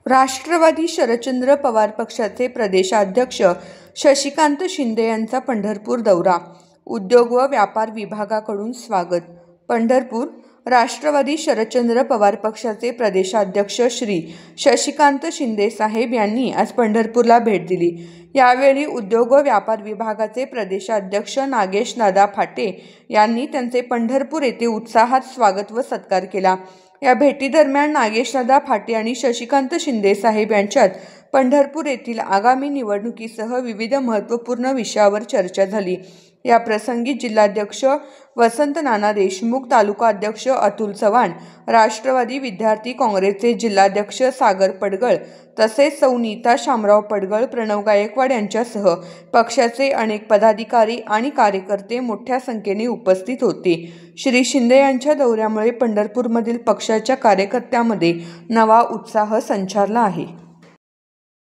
राष्ट्रवादी शरदचंद्र पवार पक्षाचे प्रदेशाध्यक्ष शशिकांत शिंदे यांचा पंढरपूर दौरा. उद्योग व व्यापार विभागाकडून स्वागत. पंढरपूर. राष्ट्रवादी शरदचंद्र पवार पक्षाचे प्रदेशाध्यक्ष श्री शशिकांत शिंदे साहेब यांनी आज पंढरपूरला भेट दिली. यावेळी उद्योग व व्यापार विभागाचे प्रदेशाध्यक्ष नागेशदादा फाटे यांनी त्यांचे पंढरपूर येथे उत्साहात स्वागत व सत्कार केला. या भेटीदरम्यान नागेशदादा फाटे आणि शशिकांत शिंदे साहेब यांच्यात पंढरपूर येथील आगामी निवडणुकीसह विविध महत्त्वपूर्ण विषयावर चर्चा झाली. या प्रसंगी जिल्हाध्यक्ष वसंत नाना देशमुख, तालुका अध्यक्ष अतुल चव्हाण, राष्ट्रवादी विद्यार्थी काँग्रेसचे जिल्हाध्यक्ष सागर पडगळ तसेच सौ नीता शामराव पडगळ, प्रणव गायकवाड यांच्यासह पक्षाचे अनेक पदाधिकारी आणि कार्यकर्ते मोठ्या संख्येने उपस्थित होते. श्री शिंदे यांच्या दौऱ्यामुळे पंढरपूरमधील पक्षाच्या कार्यकर्त्यांमध्ये नवा उत्साह संचारला आहे.